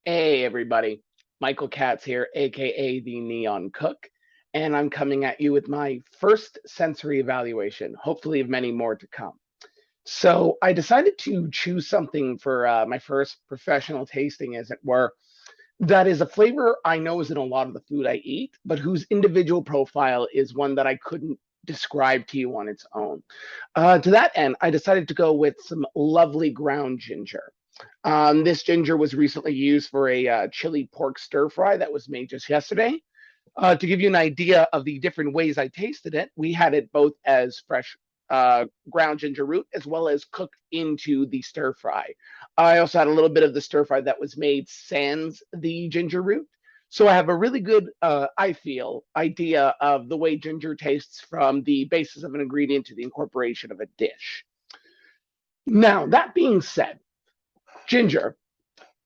Hey everybody, Michael Katz here, aka the Neon Cook, and I'm coming at you with my first sensory evaluation, hopefully of many more to come. So I decided to choose something for my first professional tasting, as it were, that is a flavor I know is in a lot of the food I eat, but whose individual profile is one that I couldn't describe to you on its own. To that end, I decided to go with some lovely ground ginger. This ginger was recently used for a chili pork stir fry that was made just yesterday. To give you an idea of the different ways I tasted it, we had it both as fresh ground ginger root as well as cooked into the stir fry. I also had a little bit of the stir fry that was made sans the ginger root. So I have a really good, I feel, idea of the way ginger tastes from the basis of an ingredient to the incorporation of a dish. Now, that being said, ginger,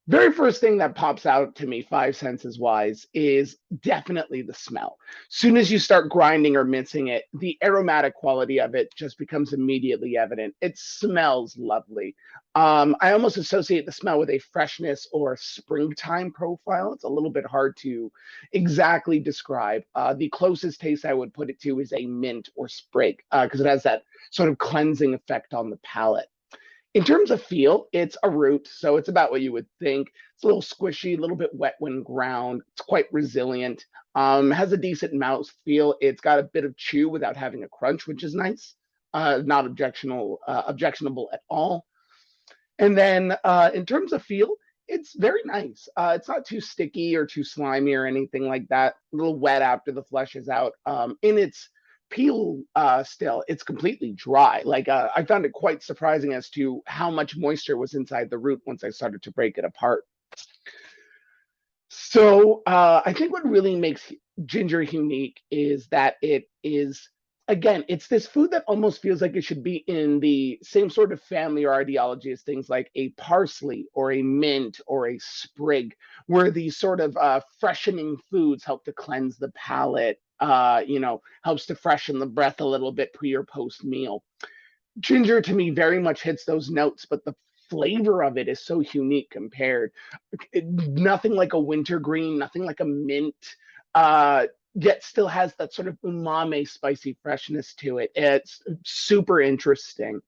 very first thing that pops out to me, five senses wise, is definitely the smell. Soon as you start grinding or mincing it, the aromatic quality of it just becomes immediately evident. It smells lovely. I almost associate the smell with a freshness or springtime profile. It's a little bit hard to exactly describe. The closest taste I would put it to is a mint or sprig because it has that sort of cleansing effect on the palate. In terms of feel, it's a root, so it's about what you would think. It's a little squishy, a little bit wet when ground. It's quite resilient. Has a decent mouth feel. It's got a bit of chew without having a crunch, which is nice. Not objectionable at all. And then in terms of feel, it's very nice. It's not too sticky or too slimy or anything like that. A little wet after the flesh is out. In its peel, still, it's completely dry. Like I found it quite surprising as to how much moisture was inside the root once I started to break it apart. So I think what really makes ginger unique is that it is, again, it's this food that almost feels like it should be in the same sort of family or ideology as things like a parsley or a mint or a sprig, where these sort of freshening foods help to cleanse the palate. Helps to freshen the breath a little bit pre or post meal. Ginger to me very much hits those notes, but the flavor of it is so unique compared. Nothing like a wintergreen, nothing like a mint. Yet still has that sort of umami spicy freshness to it. It's super interesting.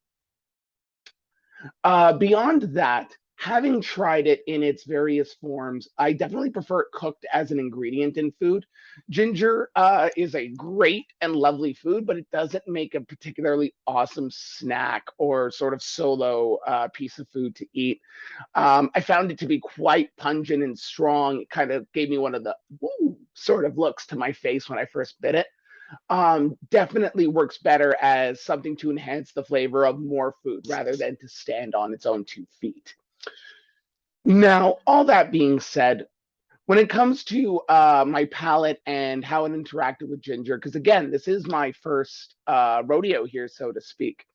Beyond that, having tried it in its various forms, I definitely prefer it cooked as an ingredient in food. Ginger is a great and lovely food, but it doesn't make a particularly awesome snack or sort of solo piece of food to eat. I found it to be quite pungent and strong. It kind of gave me one of the woo sort of looks to my face when I first bit it. Definitely works better as something to enhance the flavor of more food rather than to stand on its own 2 feet. Now, all that being said, when it comes to my palate and how it interacted with ginger, because again, this is my first rodeo here, so to speak.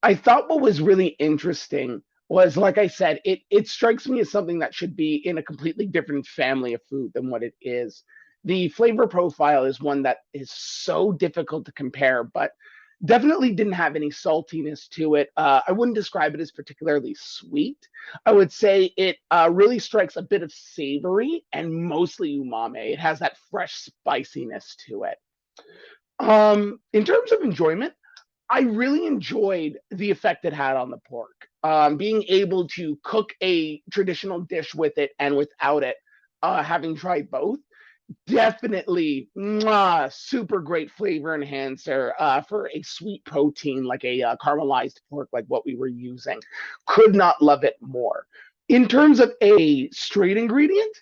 I thought what was really interesting was, like I said, it strikes me as something that should be in a completely different family of food than what it is. The flavor profile is one that is so difficult to compare, but definitely didn't have any saltiness to it. I wouldn't describe it as particularly sweet. I would say it really strikes a bit of savory and mostly umami. It has that fresh spiciness to it. In terms of enjoyment, I really enjoyed the effect it had on the pork. Being able to cook a traditional dish with it and without it, having tried both, definitely super great flavor enhancer for a sweet protein like a caramelized pork, like what we were using. Could not love it more. In terms of a straight ingredient,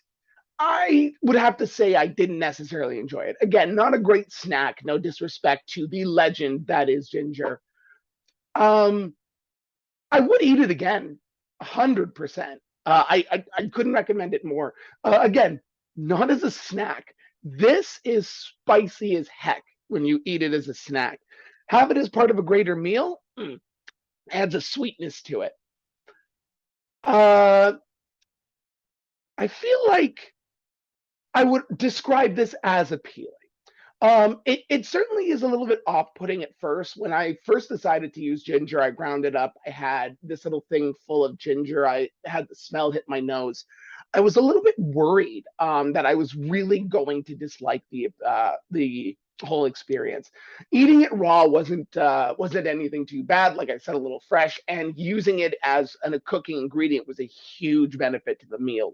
I would have to say I didn't necessarily enjoy it. Again, not a great snack, no disrespect to the legend that is ginger. Um, I would eat it again, 100%. I couldn't recommend it more. Again, not as a snack. This is spicy as heck when you eat it as a snack. Have it as part of a greater meal, adds a sweetness to it. Uh, I feel like I would describe this as appealing. It certainly is a little bit off-putting at first. When I first decided to use ginger, I ground it up. I had this little thing full of ginger. I had the smell hit my nose. I was a little bit worried that I was really going to dislike the whole experience. Eating it raw wasn't anything too bad. Like I said, a little fresh, and using it as a cooking ingredient was a huge benefit to the meal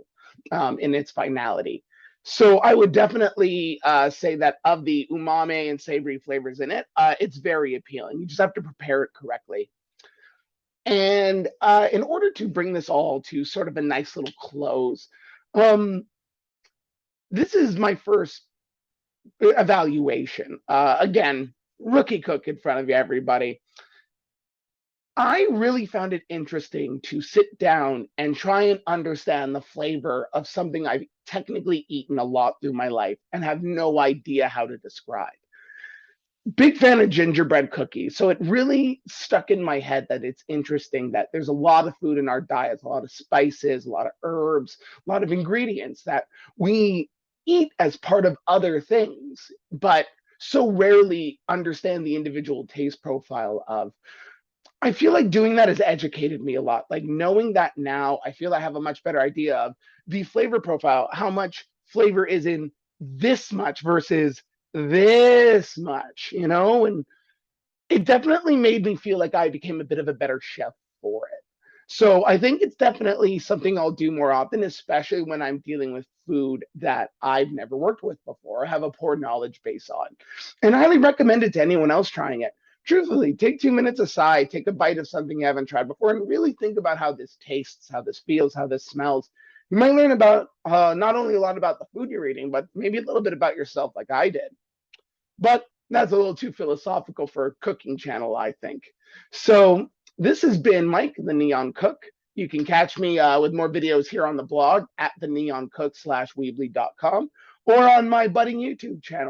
in its finality. So I would definitely say that of the umami and savory flavors in it, it's very appealing. You just have to prepare it correctly. And in order to bring this all to sort of a nice little close, um, this is my first evaluation. Again, rookie cook in front of everybody. I really found it interesting to sit down and try and understand the flavor of something I've technically eaten a lot through my life and have no idea how to describe. Big fan of gingerbread cookies. So it really stuck in my head that it's interesting that there's a lot of food in our diets, a lot of spices, a lot of herbs, a lot of ingredients that we eat as part of other things, but so rarely understand the individual taste profile of. I feel like doing that has educated me a lot. Like knowing that now, I feel I have a much better idea of the flavor profile, how much flavor is in this much versus this much, and it definitely made me feel like I became a bit of a better chef for it. So I think it's definitely something I'll do more often, especially when I'm dealing with food that I've never worked with before, or have a poor knowledge base on. And I highly recommend it to anyone else trying it. Truthfully, take 2 minutes aside, take a bite of something you haven't tried before, and really think about how this tastes, how this feels, how this smells. You might learn about not only a lot about the food you're eating, but maybe a little bit about yourself, like I did. But that's a little too philosophical for a cooking channel, I think. So this has been Mike, the Neon Cook. You can catch me with more videos here on the blog at the neoncook/weebly.com or on my budding YouTube channel.